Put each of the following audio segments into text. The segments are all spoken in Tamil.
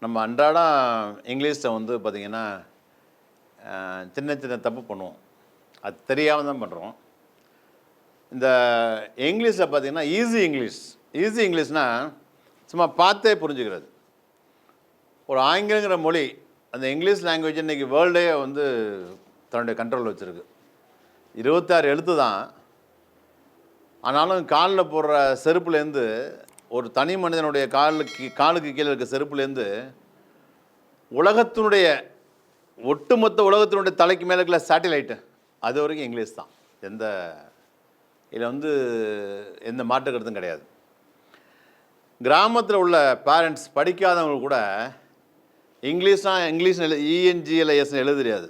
நம்ம அன்றாடம் இங்கிலீஷில் வந்து பார்த்திங்கன்னா சின்ன சின்ன தப்பு பண்ணுவோம். அது தெரியாமல் தான் பண்ணுறோம். இந்த இங்கிலீஷில் பார்த்திங்கன்னா ஈஸி இங்கிலீஷ்னால் சும்மா பார்த்தே புரிஞ்சுக்கிறது. ஒரு ஆங்கிலங்கிற மொழி அந்த இங்கிலீஷ் லாங்குவேஜ் இன்றைக்கி வேர்ல்டே வந்து தன்னுடைய கண்ட்ரோல் வச்சுருக்கு. 26 எழுத்து தான். ஆனாலும் காலில் போடுற செருப்புலேருந்து ஒரு தனி மனிதனுடைய காலுக்கு கீழே இருக்க செருப்புலேருந்து உலகத்தினுடைய ஒட்டுமொத்த உலகத்தினுடைய தலைக்கு மேலே இருக்கிற சேட்டிலைட்டு அது வரைக்கும் இங்கிலீஷ் தான். இதில் வந்து எந்த மாற்று கருத்தும் கிடையாது. கிராமத்தில் உள்ள பேரண்ட்ஸ் படிக்காதவங்க கூட இங்கிலீஷ் இஎன்ஜிஎல்ஐஎஸ்னு எழுத தெரியாது.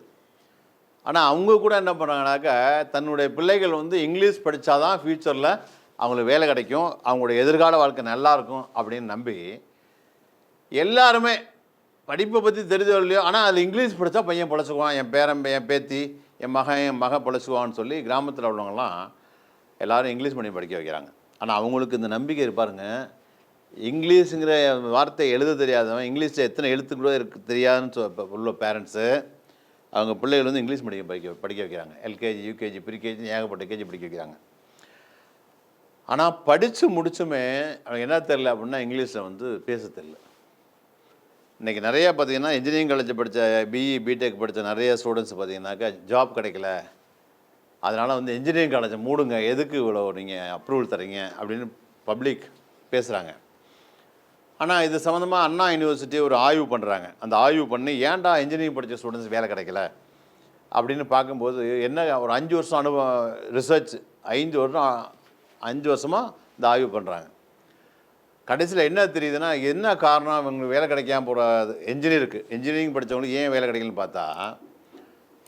ஆனால் அவங்க கூட என்ன பண்ணுறாங்கனாக்கா தன்னுடைய பிள்ளைகள் வந்து இங்கிலீஷ் படித்தாதான் ஃப்யூச்சரில் அவங்களுக்கு வேலை கிடைக்கும், அவங்களுடைய எதிர்கால வாழ்க்கை நல்லாயிருக்கும் அப்படின்னு நம்பி எல்லாருமே படிப்பை பற்றி தெரிஞ்சோ இல்லையோ, ஆனால் அதில் இங்கிலீஷ் படித்தா பையன் பொழைச்சிக்குவான், என் பேத்தி என் மகன் பொழைச்சிக்குவான்னு சொல்லி கிராமத்தில் உள்ளவங்கலாம் எல்லோரும் இங்கிலீஷ் மீடியம் படிக்க வைக்கிறாங்க. ஆனால் அவங்களுக்கு இந்த நம்பிக்கை இருப்பாருங்க, இங்கிலீஷுங்கிற வார்த்தை எழுத தெரியாதவன், இங்கிலீஷில் எத்தனை எழுத்துக்களோ தெரியாதுன்னு உள்ள பேரண்ட்ஸு அவங்க பிள்ளைகள் வந்து இங்கிலீஷ் மீடியம் படிக்க வைக்கிறாங்க. எல்கேஜி, யூகேஜி, ப்ரீகேஜி, ஏகப்பட்ட கேஜி படிக்க வைக்கிறாங்க. ஆனால் படித்து முடிச்சுமே அவங்க என்ன தெரில அப்படின்னா இங்கிலீஷில் வந்து பேச தெரில. இன்றைக்கி நிறையா பார்த்திங்கன்னா இன்ஜினியரிங் காலேஜ் படித்த பிஇ பிடெக் படித்த நிறைய ஸ்டூடெண்ட்ஸ் பார்த்திங்கனாக்கா ஜாப் கிடைக்கல, அதனால் வந்து இன்ஜினியரிங் காலேஜை மூடுங்க, எதுக்கு இவ்வளோ நீங்கள் அப்ரூவல் தரீங்க அப்படின்னு பப்ளிக் பேசுகிறாங்க. ஆனால் இது சம்மந்தமாக அண்ணா யூனிவர்சிட்டி ஒரு ஆய்வு பண்ணுறாங்க. அந்த ஆய்வு பண்ணி ஏன்டா இன்ஜினியரிங் படித்த ஸ்டூடெண்ட்ஸ் வேலை கிடைக்கல அப்படின்னு பார்க்கும்போது என்ன ஒரு 5 வருஷம் அனுபவம் ரிசர்ச், 5 வருஷமாக இந்த ஆய்வு பண்ணுறாங்க. கடைசியில் என்ன தெரியுதுன்னா என்ன காரணம் இவங்களுக்கு வேலை கிடைக்காம போகிற இன்ஜினியரிங் படித்தவங்களுக்கு ஏன் வேலை கிடைக்கலன்னு பார்த்தா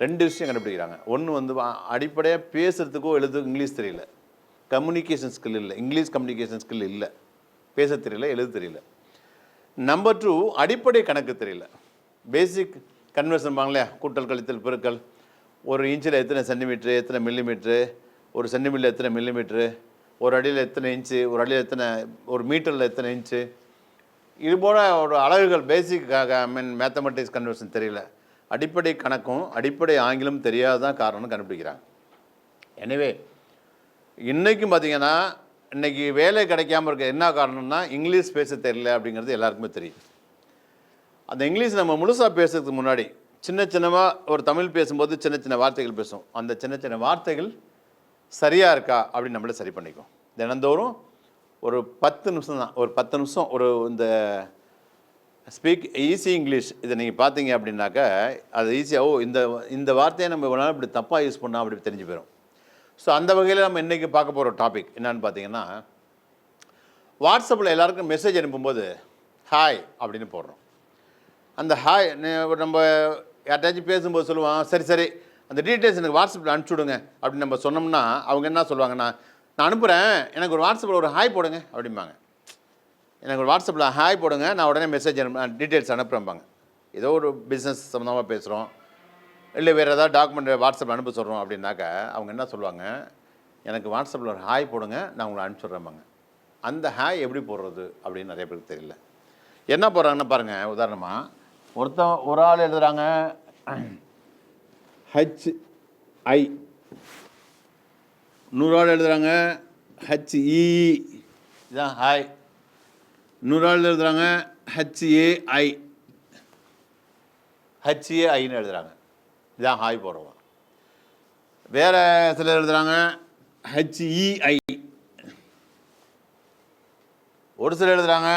2 விஷயம் கண்டுபிடிக்கிறாங்க. ஒன்று வந்து அடிப்படையாக பேசுகிறதுக்கோ எழுதுறதுக்கு இங்கிலீஷ் தெரியல, கம்யூனிகேஷன் ஸ்கில் இல்லை, இங்கிலீஷ் கம்யூனிகேஷன் ஸ்கில் இல்லை, பேச தெரியல, எழுத தெரியல. நம்பர் 2 அடிப்படை கணக்கு தெரியல, பேசிக் கன்வர்ஷன் இல்லையா, கூட்டல் கழித்தல் பெருக்கல், ஒரு இன்ச்சில் எத்தனை சென்டிமீட்ரு, எத்தனை மில்லிமீட்ரு, ஒரு சென்டிமீட்டரில் எத்தனை மில்லிமீட்ரு, ஒரு அடியில் எத்தனை இன்ச்சு, ஒரு அடியில் எத்தனை, ஒரு மீட்டரில் எத்தனை இன்ச்சு, இது போல் ஒரு அலகுகள் பேசிக் மேத்தமெட்டிக்ஸ் கன்வர்ஷன் தெரியல. அடிப்படை கணக்கும் அடிப்படை ஆங்கிலம் தெரியாதான் காரணம்னு கண்டுபிடிக்கிறாங்க. எனவே இன்றைக்கும் பார்த்திங்கன்னா இன்றைக்கி வேலை கிடைக்காமல் இருக்க என்ன காரணம்னா இங்கிலீஷ் பேச தெரியல அப்படிங்கிறது எல்லாருக்குமே தெரியும். அந்த இங்கிலீஷ் நம்ம முழுசாக பேசுறதுக்கு முன்னாடி சின்னமாக ஒரு தமிழ் பேசும்போது சின்ன வார்த்தைகள் பேசும். அந்த சின்ன வார்த்தைகள் சரியாக இருக்கா அப்படின்னு நம்மளே சரி பண்ணிக்கும். தினந்தோறும் ஒரு 10 நிமிஷம் தான், ஒரு 10 நிமிஷம் ஒரு இந்த ஸ்பீக் ஈஸி இங்கிலீஷ் இதை நீங்கள் பார்த்தீங்க அப்படின்னாக்கா அது ஈஸியாக இந்த வார்த்தையை நம்ம இவ்வளோ நாள் இப்படி தப்பாக யூஸ் பண்ணால் அப்படி தெரிஞ்சு போயிடும். ஸோ அந்த வகையில் நம்ம இன்றைக்கி பார்க்க போகிற டாபிக் என்னன்னு பார்த்தீங்கன்னா, வாட்ஸ்அப்பில் எல்லாருக்கும் மெசேஜ் அனுப்பும்போது ஹாய் அப்படின்னு போடுறோம். அந்த ஹாய் நம்ம யார்ட்டாச்சும் பேசும்போது சொல்லுவான், சரி அந்த டீட்டெயில்ஸ் எனக்கு வாட்ஸ்அப்பில் அனுப்பிச்சி விடுங்க அப்படின்னு நம்ம சொன்னோம்னா அவங்க என்ன சொல்லுவாங்கன்னா, நான் அனுப்புகிறேன், எனக்கு ஒரு வாட்ஸ்அப்பில் ஒரு ஹாய் போடுங்க அப்படிம்பாங்க. எனக்கு ஒரு வாட்ஸ்அப்பில் ஹாய் போடுங்க, நான் உடனே மெசேஜ் டீட்டெயில்ஸ் அனுப்புகிறேன்பாங்க. ஏதோ ஒரு பிஸ்னஸ் சம்மந்தமாக பேசுகிறோம், இல்லை வேறு ஏதாவது டாக்குமெண்ட் வாட்ஸ்அப்பில் அனுப்ப சொல்கிறோம் அப்படின்னாக்கா அவங்க என்ன சொல்லுவாங்க, எனக்கு வாட்ஸ்அப்பில் ஒரு ஹாய் போடுங்க, நான் உங்களை அனுப்பிச்சுட்றேன்பாங்க. அந்த ஹாய் எப்படி போடுறது அப்படின்னு நிறைய பேருக்கு தெரியல. என்ன போடுறாங்கன்னு பாருங்கள். உதாரணமாக ஒரு ஆள் எழுதுகிறாங்க HI, இன்னொரு ஆள் எழுதுகிறாங்க HE, இதுதான் ஹாய். இன்னொரு ஆள் எழுதுகிறாங்க HAIன்னு எழுதுகிறாங்க, இதுதான் ஹாய் போடுறோம். வேறு சிலர் எழுதுகிறாங்க HEI, ஒரு சிலர் எழுதுகிறாங்க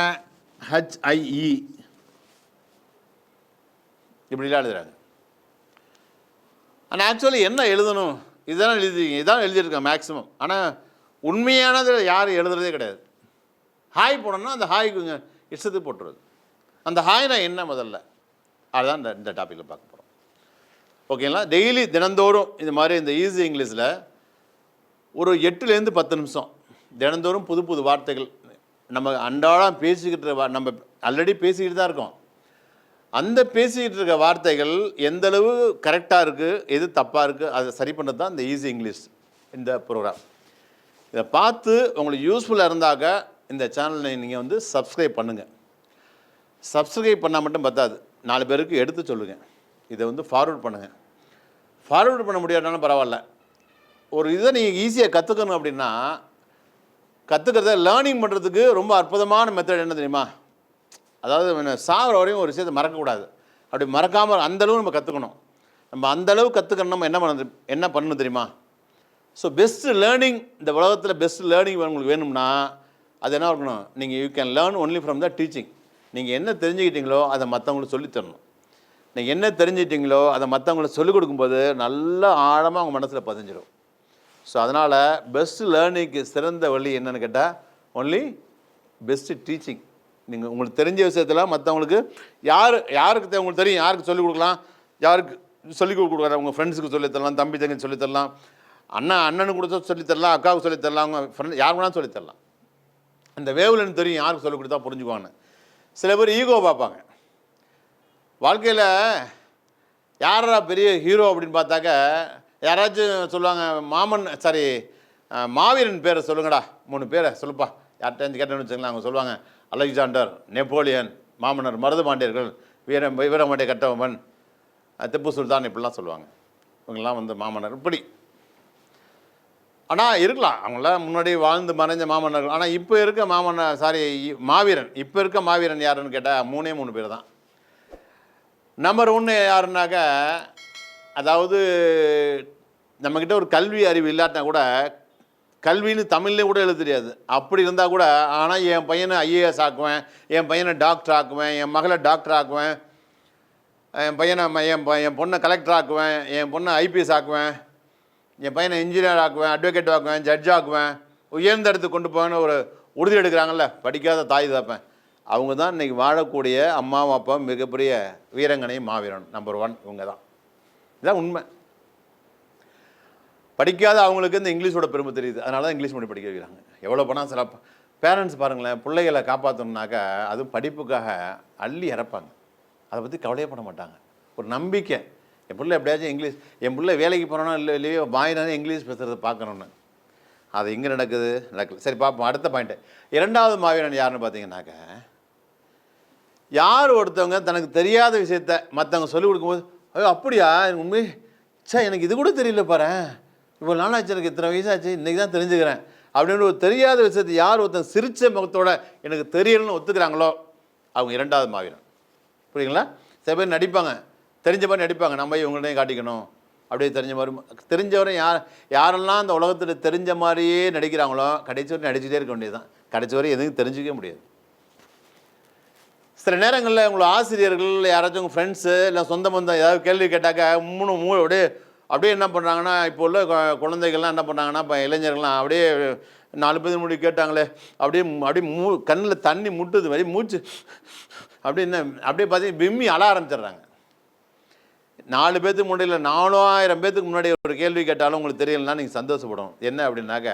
HIE, இப்படிலாம் எழுதுகிறாங்க. ஆனால் ஆக்சுவலி என்ன எழுதணும் இதான் எழுதியிருக்கேன் மேக்ஸிமம். ஆனால் உண்மையானது யாரும் எழுதுறதே கிடையாது. ஹாய் போடணும்னா அந்த ஹாய்க்குங்க இஷ்டத்துக்கு போட்டுருது. அந்த ஹாய்னா என்ன முதல்ல அதுதான் இந்த டாப்பிக்கில் பார்க்க போகிறோம். ஓகேங்களா? தினந்தோறும் இது மாதிரி இந்த ஈஸி இங்கிலீஷில் ஒரு 8லேருந்து 10 நிமிஷம் தினந்தோறும் புது வார்த்தைகள் நம்ம அன்றாடம் நம்ம ஆல்ரெடி பேசிக்கிட்டு தான் இருக்கோம். அந்த பேசிக்கிட்டு இருக்க வார்த்தைகள் எந்தளவு கரெக்டாக இருக்குது, எது தப்பாக இருக்குது, அதை சரி பண்ணது தான் இந்த ஈஸி இங்கிலீஷ் இந்த ப்ரோக்ராம். இதை பார்த்து உங்களுக்கு யூஸ்ஃபுல்லாக இருந்தாக்க இந்த சேனலை நீங்கள் வந்து சப்ஸ்கிரைப் பண்ணுங்கள். சப்ஸ்கிரைப் பண்ணால் மட்டும் பத்தாது, 4 பேருக்கு எடுத்து சொல்லுங்கள், இதை வந்து ஃபார்வர்ட் பண்ணுங்கள். ஃபார்வர்ட் பண்ண முடியாதுனாலும் பரவாயில்ல, ஒரு இதை நீங்கள் ஈஸியாக கற்றுக்கணும் அப்படின்னா, கற்றுக்கிறத லேர்னிங் பண்ணுறதுக்கு ரொம்ப அற்புதமான மெத்தட் என்ன தெரியுமா? அதாவது சாகிற வரையும் ஒரு விஷயத்தை மறக்கக்கூடாது. அப்படி மறக்காமல் அந்தளவு நம்ம கற்றுக்கணும். நம்ம அந்தளவு கற்றுக்கணும். நம்ம என்ன பண்ணணும் தெரியுமா? ஸோ பெஸ்ட்டு லேர்னிங், இந்த உலகத்தில் பெஸ்ட் லேர்னிங் உங்களுக்கு வேணும்னா அது என்ன இருக்கணும்? நீங்கள் you can learn only from the teaching. நீங்கள் என்ன தெரிஞ்சுக்கிட்டீங்களோ அதை மற்றவங்களுக்கு சொல்லித்தரணும். நீங்கள் என்ன தெரிஞ்சுக்கிட்டீங்களோ அதை மற்றவங்களுக்கு சொல்லிக் கொடுக்கும்போது நல்லா ஆழமாக அவங்க மனசில் பதிஞ்சிடும். ஸோ அதனால் பெஸ்ட் லேர்னிங்க்கு சிறந்த வழி என்னென்னு கேட்டால் ஒன்லி பெஸ்ட்டு டீச்சிங். நீங்கள் உங்களுக்கு தெரிஞ்ச விஷயத்தில் மற்றவங்களுக்கு யாருக்கு உங்களுக்கு தெரியும், யாருக்கு சொல்லிக் கொடுக்கலாம், யாருக்கு சொல்லிக் கொடுக்குறாரு, உங்கள் ஃப்ரெண்ட்ஸுக்கு சொல்லித்தரலாம், தம்பி தங்கி சொல்லித்தரலாம், அண்ணனுக்கு கூட சொல்லித்தரலாம், அக்காவுக்கு சொல்லித்தரலாம், அவங்க ஃப்ரெண்ட் யாருக்கு வேணாலும் சொல்லித்தரலாம். அந்த வேவ்லன்னு தெரியும் யாருக்கு சொல்லிக் கொடுத்தா புரிஞ்சுக்குவான்னு. சில பேர் ஈகோ பார்ப்பாங்க. வாழ்க்கையில் யாரா பெரிய ஹீரோ அப்படின்னு பார்த்தாக்க யாராச்சும் சொல்லுவாங்க, மாவீரன் பேரை சொல்லுங்கடா, 3 பேரை சொல்லுப்பா, யார்கிட்ட கேட்டேன்னு வச்சுக்கலாம். அவங்க சொல்லுவாங்க, அலெக்சாண்டர், நெப்போலியன், மாமன்னர் மருதுபாண்டியர்கள், வீரமாண்டிய கட்டபொம்மன், திப்பு சுல்தான், இப்படிலாம் சொல்லுவாங்க. இவங்கெல்லாம் வந்து மாமன்னர் இப்படி. ஆனால் இருக்கலாம், அவங்களாம் முன்னாடி வாழ்ந்து மறைஞ்ச மாமன்னர்கள். ஆனால் இப்போ இருக்க மாவீரன், இப்போ இருக்க மாவீரன் யாருன்னு கேட்டால் 3 பேர் தான். நம்பர் 1 யாருன்னாக்கா, அதாவது நம்மக்கிட்ட ஒரு கல்வி அறிவு இல்லாட்டினா கூட, கல்வின்னு தமிழ்லேயே கூட எழுத தெரியாது, அப்படி இருந்தால் கூட, ஆனால் என் பையனை ஐஏஎஸ் ஆக்குவேன், என் பையனை டாக்டர் ஆக்குவேன், என் மகளை டாக்டர் ஆக்குவேன், என் பொண்ணை கலெக்டர் ஆக்குவேன், என் பொண்ணை ஐபிஎஸ் ஆக்குவேன், என் பையனை இன்ஜினியர் ஆக்குவேன், அட்வொகேட் ஆக்குவேன், ஜட்ஜ் ஆக்குவேன், உயர்ந்த இடத்துக்கு கொண்டு போவேன்னு ஒரு உறுதி எடுக்கிறாங்கல்ல படிக்காத தாய் தப்பேன், அவங்க தான் இன்றைக்கி வாழக்கூடிய அம்மாவும் அப்பா மிகப்பெரிய வீரங்கனையும் மாவீரன் நம்பர் 1. இவங்க தான். இதுதான் உண்மை. படிக்காத அவங்களுக்கு இந்த இங்கிலீஷோட பெருமை தெரியுது, அதனால தான் இங்கிலீஷ் மீடியம் படிக்க வைக்கிறாங்க. எவ்வளோ பணம் சில பேரண்ட்ஸ் பாருங்களேன், பிள்ளைகளை காப்பாற்றணுன்னாக்கா அதுவும் படிப்புக்காக அள்ளி இறப்பாங்க, அதை பற்றி கவலையே பண்ண மாட்டாங்க. ஒரு நம்பிக்கை, என் பிள்ளை எப்படியாச்சும் இங்கிலீஷ், என் பிள்ளை வேலைக்கு போகிறோன்னா இல்லையோ வாயினாலே இங்கிலீஷ் பேசுகிறத பார்க்கணுன்னு. அது இங்கே நடக்கல. சரி பார்ப்போம். அடுத்த பாயிண்ட்டு, 2வது மாவீரன் யாருன்னு பார்த்தீங்கன்னாக்க, யார் ஒருத்தவங்க தனக்கு தெரியாத விஷயத்த மற்றவங்க சொல்லிக் கொடுக்கும்போது, ஐயோ அப்படியா, எனக்கு உண்மை எனக்கு இது கூட தெரியல பாரு, இவ்வளோ நாளாச்சு, எனக்கு இத்தனை வயசாச்சு, இன்றைக்கி தான் தெரிஞ்சுக்கிறேன் அப்படின்னு ஒரு தெரியாத விஷயத்தை யார் ஒருத்தன் சிரித்த முகத்தோட எனக்கு தெரியலன்னு ஒத்துக்கிறாங்களோ அவங்க 2வது மாவீரன். புரியுங்களா? சில பேர் நடிப்பாங்க, தெரிஞ்ச மாதிரி நடிப்பாங்க, நம்ம இவங்கள்டையும் காட்டிக்கணும் அப்படியே தெரிஞ்சவரை யாரெல்லாம் அந்த உலகத்தில் தெரிஞ்ச மாதிரியே நடிக்கிறாங்களோ கடைசி வரை நடிச்சுட்டே இருக்க வேண்டியது தான். கடைசி வரை எதுவும் தெரிஞ்சிக்கவே முடியாது. சில நேரங்களில் உங்களை ஆசிரியர்கள் யாராச்சும் உங்கள் ஃப்ரெண்ட்ஸு இல்லை சொந்த பந்தம் ஏதாவது கேள்வி கேட்டாக்க அப்படியே என்ன பண்ணுறாங்கன்னா, இப்போ உள்ள குழந்தைகள்லாம் என்ன பண்ணுறாங்கன்னா, இப்போ இளைஞர்கள்லாம் அப்படியே 4 பேர் முடி கேட்டாங்களே அப்படியே கண்ணில் தண்ணி முட்டுது மாதிரி மூச்சு அப்படியே பார்த்தீங்கன்னா விம்மி அழ ஆரம்பிச்சிடுறாங்க. 4 பேர்த்துக்கு முன்னாடி இல்லை 4000 பேர்த்துக்கு முன்னாடி ஒரு கேள்வி கேட்டாலும் உங்களுக்கு தெரியலைன்னா நீங்கள் சந்தோஷப்படும். என்ன அப்படின்னாக்க,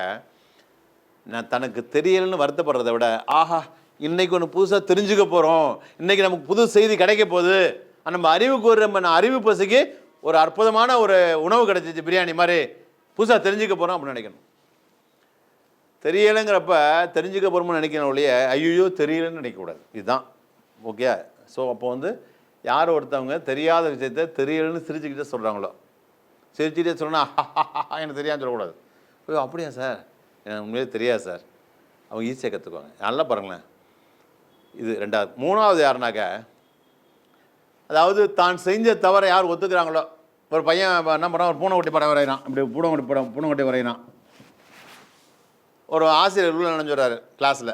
நான் தனக்கு தெரியலைன்னு வருத்தப்படுறத விட, ஆஹா இன்றைக்கி ஒன்று புதுசாக தெரிஞ்சுக்க போகிறோம், இன்றைக்கி நமக்கு புது செய்தி கிடைக்க போகுது, நம்ம அறிவு பசிக்கு ஒரு அற்புதமான ஒரு உணவு கிடைச்சிச்சு, பிரியாணி மாதிரி புதுசாக தெரிஞ்சுக்க போகிறோம் அப்படின்னு நினைக்கணும். தெரியலைங்கிறப்ப தெரிஞ்சுக்க போகிறோம்னு நினைக்கணும் ஒழிய ஐயோ தெரியலன்னு நினைக்கக்கூடாது. இதுதான் ஓகே. ஸோ அப்போ வந்து யார் ஒருத்தவங்க தெரியாத விஷயத்த தெரியலன்னு சிரிச்சுக்கிட்டே சொல்கிறாங்களோ, சிரிச்சுக்கிட்டே சொன்னால் எனக்கு தெரியாதுன்னு சொல்லக்கூடாது. ஐயோ அப்படியா சார், எனக்கு உண்மையிலே தெரியாது சார், அவங்க ஈஸியாக கற்றுக்குவாங்க. நல்லா பாருங்களேன். இது 2வது. 3வது யாருனாக்க, அதாவது தான் செஞ்ச தவறை யார் ஒத்துக்கிறாங்களோ, ஒரு பையன் என்ன பண்ணுறான், ஒரு பூனைக்குட்டி படம் வரைகிறான், இப்படி பூனைக்குட்டி வரைகிறான். ஒரு ஆசிரியர் உள்ள நினைஞ்சுறாரு கிளாஸில்,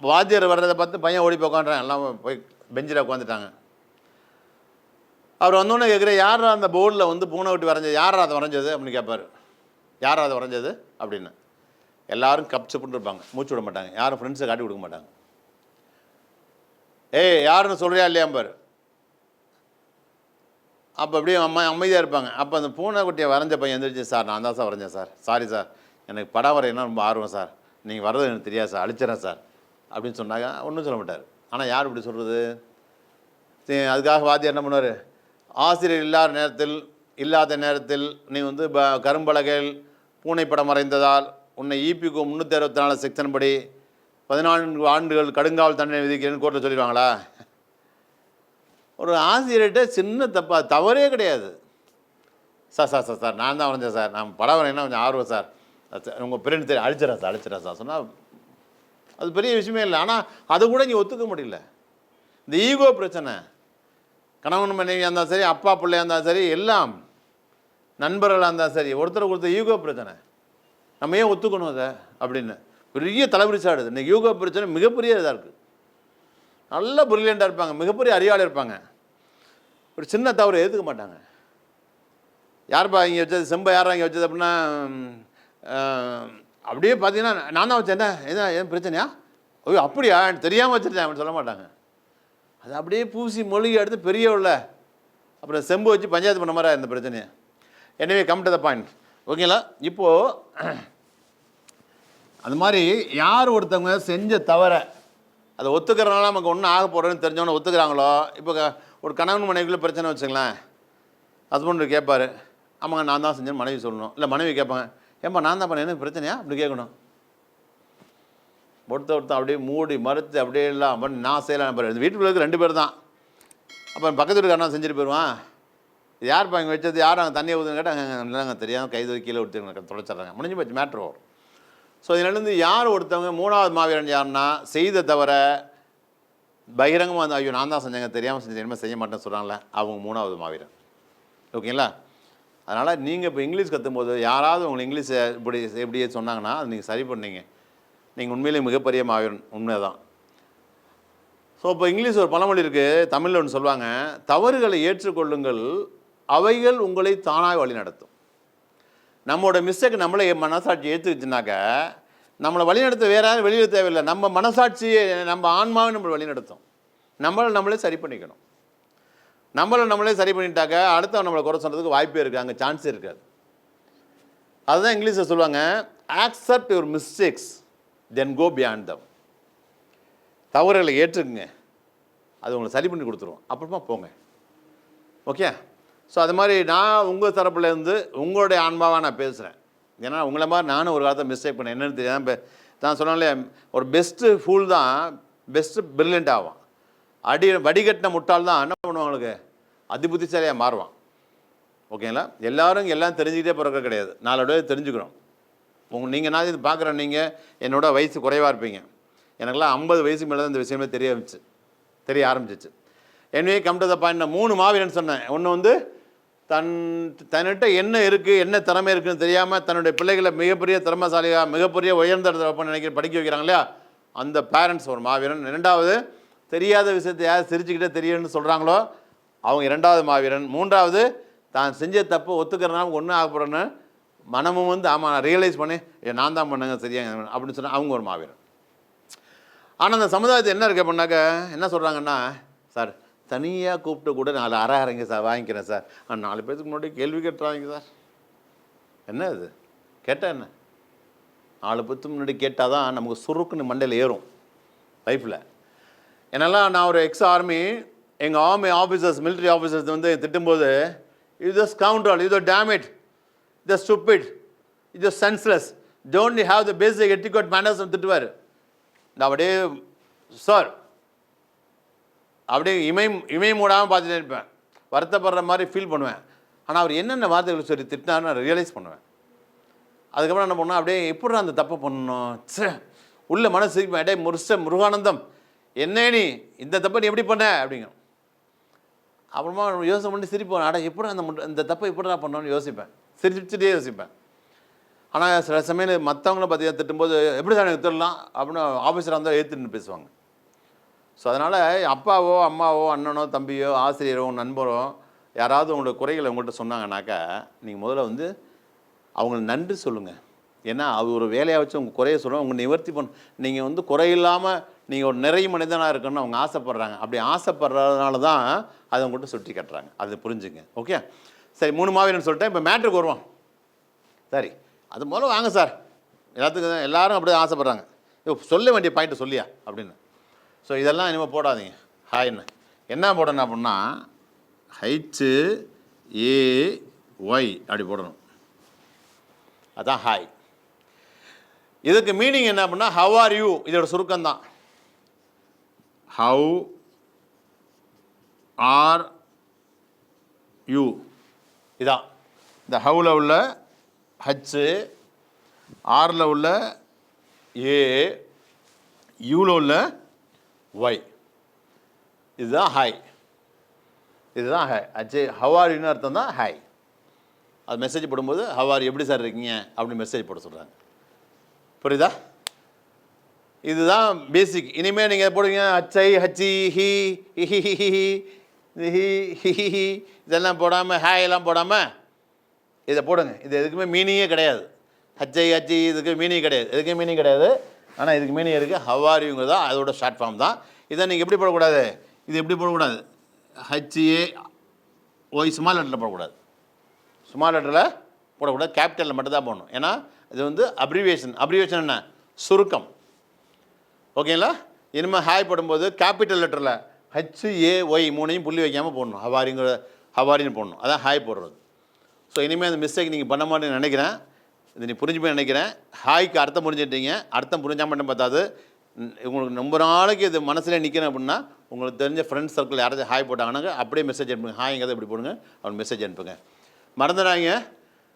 வாத்தியார் வர்றதை பார்த்து பையன் ஓடி போய் உட்காந்துறான், எல்லாம் போய் பெஞ்சில் உட்காந்துட்டாங்க. அவர் வந்தோடனே கேட்குற, யார் அந்த போர்டில் வந்து பூனைக்குட்டி வரைஞ்சது, யார் அதை வரைஞ்சது அப்படின்னு கேட்பார். யார் அதை வரைஞ்சது அப்படின்னு. எல்லோரும் கப்சப்புன்னு இருப்பாங்க, மூச்சு விட மாட்டாங்க, யாரும் ஃப்ரெண்ட்ஸை காட்டி கொடுக்க மாட்டாங்க. யாருன்னு சொல்கிறியா இல்லையாம்பார். அப்போ அப்படியே அமைதியாக இருப்பாங்க. அப்போ அந்த பூனைக்குட்டியை வரைஞ்ச பையன் எழுந்திரிச்சு, சார் நான் தான் சார் வரைஞ்சேன் சார், சாரி சார், எனக்கு படம் வரையினா ரொம்ப ஆர்வம் சார், நீங்கள் வர்றது எனக்கு தெரியாது சார், அழிச்சிடறேன் சார் அப்படின்னு சொன்னாங்க. ஒன்றும் சொல்ல மாட்டார். ஆனால் யார் இப்படி சொல்கிறது? அதுக்காக வாத்தியார் என்ன பண்ணுவார், ஆசிரியர் இல்லாத நேரத்தில் நீ வந்து கரும்பலகையில் பூனை படம் வரைந்ததால் உன்னை இபிக்கு 364 செக்ஷன் படி 14 ஆண்டுகள் கடுங்காவல் தண்டனை விதிக்கிறேன்னு கோர்ட்டில் சொல்லிடுவாங்களா? ஒரு ஆசிரியர்கிட்ட சின்ன தவறே கிடையாது. சார் சார் சார் சார் நான் தான் வரைஞ்சேன் சார், நான் படம் வரையினா கொஞ்சம் ஆர்வம் சார், உங்கள் பிரிண்ட் தெரியும், அழிச்சிடறேன் சார் சொன்னால் அது பெரிய விஷயமே இல்லை. ஆனால் அதை கூட இங்கே ஒத்துக்க முடியல. இந்த ஈகோ பிரச்சனை, கணவன் மனைவியாக இருந்தால் சரி, அப்பா பிள்ளையாக இருந்தால் சரி, எல்லாம் நண்பர்களாக இருந்தால் சரி, ஒருத்தர் ஈகோ பிரச்சனை. நம்ம ஏன் ஒத்துக்கணும் அதை அப்படின்னு பெரிய தலைவிரிச்சாடுது. இன்றைக்கி ஈகோ பிரச்சனை மிகப்பெரிய இதாக இருக்குது. நல்ல பிரில்லியண்ட்டாக இருப்பாங்க, மிகப்பெரிய அறிவாளி இருப்பாங்க, ஒரு சின்ன தவறு ஏற்றுக்க மாட்டாங்க. யார்ப்பா இங்கே வச்சது, செம்பை யாரா இங்கே வச்சது அப்படின்னா அப்படியே பார்த்தீங்கன்னா நான் தான் வச்சேன், என்ன ஏன் பிரச்சனையா, ஐயோ அப்படியா தெரியாமல் வச்சுருந்தேன் அப்படின்னு சொல்ல மாட்டாங்க. அது அப்படியே பூசி மொழிகை எடுத்து பெரிய உள்ள அப்புறம் செம்பு வச்சு பஞ்சாயத்து பண்ண மாதிரி இந்த பிரச்சனையை. எனவே கம் டு த பாயிண்ட், ஓகேங்களா? இப்போது அது மாதிரி யார் ஒருத்தவங்க செஞ்ச தவிர அதை ஒத்துக்கிறனால நமக்கு ஒன்றும் ஆக போகிறோன்னு தெரிஞ்சவொன்னே ஒத்துக்கிறாங்களோ, இப்போ ஒரு கணவன் மனைவிக்குள்ளே பிரச்சனை வச்சுங்களேன், ஹஸ்பண்டு கேட்பார், ஆமாங்க நான் தான் செஞ்சேன்னு மனைவி சொல்லணும். இல்லை மனைவி கேட்பாங்க, ஏன்பா நான் தான் பண்ணேன் எனக்கு பிரச்சனையா அப்படி கேட்கணும். ஒருத்தர் அப்படியே மூடி மறுத்து அப்படியே எல்லாம் பண்ணி நான் செய்யலாம். வீட்டுக்குள்ள இருக்க 2 பேர் தான். அப்போ பக்கத்து வீட்டுக்காரனா செஞ்சுட்டு போயிடுவான். இது யார்ப்பா இங்கே வச்சது, யார் அங்கே தண்ணியை ஊற்றுன்னு கேட்டால் இல்லைங்க தெரியாமல் கை கீழே ஊற்றி தொலைச்சிட்றாங்க, முடிஞ்சு போச்சு மேட்ரு வரும். ஸோ இதுலேருந்து யார் ஒருத்தவங்க 3வது மாவீரன் யாருன்னா, செய்த தவிர பகிரங்கமாக வந்து ஐயோ நான் தான் செஞ்சேங்க தெரியாமல் செஞ்சேன் இனிமேல் செய்ய மாட்டேன்னு சொல்கிறாங்களே, அவங்க 3வது மாவீரன். ஓகேங்களா? அதனால் நீங்கள் இப்போ இங்கிலீஷ் கற்றும்போது யாராவது உங்களுக்கு இங்கிலீஷை எப்படியே சொன்னாங்கன்னா அது நீங்கள் சரி பண்ணீங்க, நீங்கள் உண்மையிலேயே மிகப்பெரிய மாவீரன். உண்மை தான். ஸோ இப்போ இங்கிலீஷ் ஒரு பழமொழி இருக்குது, தமிழில் ஒன்று சொல்லுவாங்க, தவறுகளை ஏற்றுக்கொள்ளுங்கள், அவைகள் உங்களை தானாக வழி நடத்தும். நம்மளோட மிஸ்டேக் நம்மளே மனசாட்சி ஏற்றுக்குச்சுனாக்க நம்மளை வழிநடத்த வேற யாரும் வெளியில் தேவையில்லை, நம்ம மனசாட்சியை நம்ம ஆன்மாவை நம்மளை வழிநடத்தும். நம்மளே சரி பண்ணிக்கணும். நம்மளே சரி பண்ணிட்டாக்க அடுத்த நம்மளை குறை சொல்கிறதுக்கு வாய்ப்பே இருக்குது, அங்கே சான்ஸே இருக்காது. அதுதான் இங்கிலீஷில் சொல்லுவாங்க, accept your mistakes then go beyond them. தவறுகளை ஏற்றுக்குங்க, அது உங்களை சரி பண்ணி கொடுத்துருவோம், அப்புறமா போங்க. ஓகே? ஸோ அது மாதிரி நான் உங்கள் தரப்புலேருந்து உங்களுடைய ஆன்மாவாக நான் பேசுகிறேன். ஏன்னா உங்களை மாதிரி நானும் ஒரு காலத்தை மிஸ்டேக் பண்ணேன், என்னென்னு தெரியாது. நான் சொன்னாலே ஒரு பெஸ்ட்டு ஃபூல் தான் பெஸ்ட்டு பிரில்லியண்ட் ஆகும். வடிகட்டின முட்டாள் தான் என்ன பண்ணுவாங்களுக்கு அதிபுத்திசாலியாக மாறுவான். ஓகேங்களா? எல்லோரும் எல்லாம் தெரிஞ்சுக்கிட்டே பிறக்க கிடையாது, நாளோட தெரிஞ்சுக்கிறோம். நீங்கள் நான் இது பார்க்குறேன், நீங்கள் என்னோட வயசு குறைவாக இருப்பீங்க, எனக்குலாம் 50 வயசு மேலே தான் இந்த விஷயமே தெரிய ஆரம்பிச்சிச்சு. எனவே கம் டு த பாயிண்ட், நான் 3 மாவீரன் சொன்னேன். ஒன்று வந்து தன்னிட்ட என்ன இருக்குது, என்ன திறமை இருக்குதுன்னு தெரியாமல் தன்னுடைய பிள்ளைகளை மிகப்பெரிய திறமைசாலியாக மிகப்பெரிய உயர்ந்த இடத்துல நினைக்கிற படிக்க வைக்கிறாங்க இல்லையா, அந்த பேரண்ட்ஸ் ஒரு மாவீரன். 2வது தெரியாத விஷயத்தை யார் சிரிச்சுக்கிட்டே தெரியும்னு சொல்கிறாங்களோ அவங்க 2வது மாவீரன். 3வது தான் செஞ்ச தப்பு ஒத்துக்கிறனால ஒன்றும் ஆக போகிறேன்னு மனமும் வந்து ஆமாம் நான் ரியலைஸ் பண்ணி நான் தான் பண்ணுங்க சரியாங்க அப்படின்னு சொன்னால் அவங்க ஒரு மாவீரன். ஆனால் அந்த சமுதாயத்தை என்ன இருக்குது அப்படின்னாக்க என்ன சொல்கிறாங்கன்னா, சார் தனியாக கூப்பிட்டு கூட 4 அரைங்க சார் வாங்கிக்கிறேன் சார், 4 பேருக்கு முன்னாடி கேள்வி கேட்டுறாங்க சார். என்ன இது கேட்டால் என்ன, 4 பேருக்கு முன்னாடி கேட்டால் தான் நமக்கு சுருக்குன்னு மண்டையில் ஏறும் லைஃப்பில். என்னெல்லாம் நான் ஒரு ஆர்மி, எங்கள் ஆர்மி ஆஃபீஸர்ஸ் மிலிட்ரி ஆஃபீஸர்ஸ் வந்து திட்டும்போது, இது ஸ்கவுண்டல், இது டேமிட், இது ஸ்டூபிட், இது senseless, don't you have the basic etiquette manners திட்டுவார். நான் அப்படியே சார் அப்படியே இமை மூடாமல் பார்த்துட்டு இருப்பேன், வருத்தப்படுற மாதிரி ஃபீல் பண்ணுவேன். ஆனால் அவர் என்னென்ன வார்த்தைகள் சொல்லி திட்டினார்னு நான் ரியலைஸ் பண்ணுவேன். அதுக்கப்புறம் என்ன பண்ணோம், அப்படியே எப்படி அந்த தப்பை பண்ணணும் உள்ள மனசு அடே முருகானந்தம் என்ன நீ இந்த தப்பை நீ எப்படி பண்ண அப்படிங்க. அப்புறமா யோசனை பண்ணி சிரிப்போம், அட எப்படி இந்த தப்பை எப்படி நான் பண்ணணும்னு யோசிப்பேன், சிரிச்சுட்டே யோசிப்பேன். ஆனால் சில சமயம் மற்றவங்கள பார்த்தீங்கன்னா திட்டும்போது எப்படி சார் எனக்கு திடலாம் அப்படின்னு ஆஃபீஸராக இருந்தால் ஏற்றுன்னு பேசுவாங்க. ஸோ அதனால் அப்பாவோ அம்மாவோ அண்ணனோ தம்பியோ ஆசிரியரோ நண்பரோ யாராவது உங்களோட குறைகளை உங்கள்கிட்ட சொன்னாங்கன்னாக்கா நீங்கள் முதல்ல வந்து அவங்களுக்கு நன்றி சொல்லுங்கள். ஏன்னா அது ஒரு வேலையாக வச்சு உங்கள் குறைய சொல்லுவோம், உங்கள் நிவர்த்தி பண்ண நீங்கள் வந்து குறையில்லாமல் நீங்கள் ஒரு நிறைய மனிதனாக இருக்கணும்னு அவங்க ஆசைப்பட்றாங்க. அப்படி ஆசைப்படுறதுனால தான் அதை உங்கள்கிட்ட சுட்டி கட்டுறாங்க, அது புரிஞ்சுங்க. ஓகே சரி, 3 மாவீரன் சொல்லிட்டேன். இப்போ மேட்ருக்கு வருவோம். சரி, அது முதல்ல வாங்க சார், எல்லாத்துக்கும் எல்லோரும் அப்படி ஆசைப்பட்றாங்க, சொல்ல வேண்டிய பாயிண்ட்டை சொல்லியா அப்படின்னு. ஸோ இதெல்லாம் இனிமேல் போடாதீங்க. ஹாய்ன்னு என்ன போடணும் அப்படின்னா HAY அப்படி போடணும், அதான் ஹாய். இதுக்கு மீனிங் என்ன அப்படின்னா ஹவ் ஆர் யூ, இதோட சுருக்கம் தான். ஹவ் ஆர் யூ இதான். இந்த ஹவில் உள்ள ஹச்சு, ஆரில் உள்ள ஏ, யூவில் உள்ள ஒய், இதுதான் ஹாய். இதுதான் ஹாய். ஹச்சு ஹவ் ஆர் யூன்னு அர்த்தம் தான் ஹாய். அது மெசேஜ் போடும்போது ஹவ் ஆர் எப்படி சார் இருக்கீங்க அப்படின்னு மெசேஜ் போட சொல்கிறாங்க. புரியுதா? இதுதான் பேசிக். இனிமேல் நீங்கள் போடுவீங்க ஹச்சை, ஹச்சி, ஹி, ஹி ஹி ஹி ஹி ஹி இதெல்லாம் போடாமல், ஹாய் எல்லாம் போடாமல் இதை போடுங்க. இது எதுக்குமே மீனிங்கே கிடையாது. ஹச்சை, ஹச்சி இதுக்கு மீனிங் கிடையாது, எதுக்குமே மீனிங் கிடையாது. ஆனால் இதுக்கு மீனிங் இருக்குது. ஹவ் ஆர் யூங்க தான் அதோட ஷார்ட் ஃபார்ம் தான். இதை நீங்கள் எப்படி போடக்கூடாது, இது எப்படி போடக்கூடாது, ஹச்ஏ ஒய் ஸ்மால் லெட்டரில் போடக்கூடாது. ஸ்மால் லெட்டரில் போடக்கூடாது, கேபிட்டலில் மட்டும்தான் போடணும். ஏன்னா இது வந்து அப்ரிவியேஷன். அப்ரிவியேஷன் என்ன, சுருக்கம். ஓகேங்களா? இனிமேல் ஹாய் போடும்போது கேபிட்டல் லெட்டரில் ஹச்ஏஒய் மூணையும் புள்ளி வைக்காமல் போடணும். ஹவாரின்னு போடணும். அதான் ஹாய் போடுறது. ஸோ இனிமேல் அந்த மிஸ்டேக் நீங்கள் பண்ண மாட்டேன்னு நினைக்கிறேன். இது நீ புரிஞ்சுப்பேன் நினைக்கிறேன். ஹாய்க்கு அர்த்தம் புரிஞ்சுட்டீங்க. அர்த்தம் புரிஞ்சால் மட்டும் பார்த்தாது, உங்களுக்கு ரொம்ப நாளைக்கு இது மனசில் நிற்கணும் அப்படின்னா உங்களுக்கு தெரிஞ்ச ஃப்ரெண்ட்ஸ் சர்க்கிள் யாராச்சும் ஹாய் போட்டாங்கன்னா அப்படியே மெசேஜ் அனுப்புங்க. ஹாய்ங்கிறத இப்படி போடுங்க, அவன் மெசேஜ் அனுப்புங்க. மறந்துடாங்க.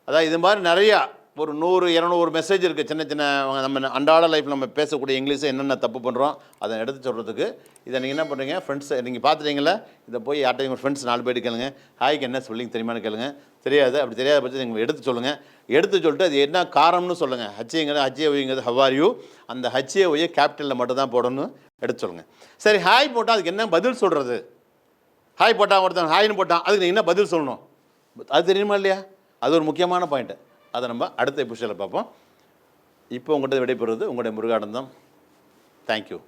அதான் இது மாதிரி நிறையா ஒரு 100-200 மெசேஜ் இருக்குது. சின்ன சின்ன நம்ம அன்றாட லைஃப்பில் நம்ம பேசக்கூடிய இங்கிலீஷை என்னென்ன தப்பு பண்ணுறோம் அதை எடுத்து சொல்கிறதுக்கு. இதை நீங்கள் என்ன பண்ணுறீங்க, ஃப்ரெண்ட்ஸை நீங்கள் பார்த்துட்டீங்களா, இதை போய் யார்ட்டையும் உங்கள் ஃப்ரெண்ட்ஸ் 4 பேர் கேளுங்க. ஹாய்க்கு என்ன சொல்லிங்க தெரியுமான்னு கேளுங்க. தெரியாது, அப்படி தெரியாத பட்சம் நீங்கள் எடுத்து சொல்லுங்கள். எடுத்து சொல்லிட்டு அது என்ன காரணம்னு சொல்லுங்கள். ஹச்ஏங்கிறது ஹவ் ஆர் யூ, அந்த ஹச்ஏஒயை கேபிட்டலில் மட்டும் தான் போடணும்னு எடுத்து சொல்லுங்கள். சரி, ஹாய் போட்டால் அதுக்கு என்ன பதில் சொல்கிறது? ஹாய் போட்டால் ஒருத்தன் ஹாய்னு போட்டான், அதுக்கு நீங்கள் என்ன பதில் சொல்லணும், அது தெரியுமா இல்லையா? அது ஒரு முக்கியமான பாயிண்ட்டு. அதை நம்ம அடுத்த எபிசோடில் பார்ப்போம். இப்போ உங்கள்கிட்ட விடைபெறுவது உங்களுடைய முருகானந்தம். தேங்க்யூ.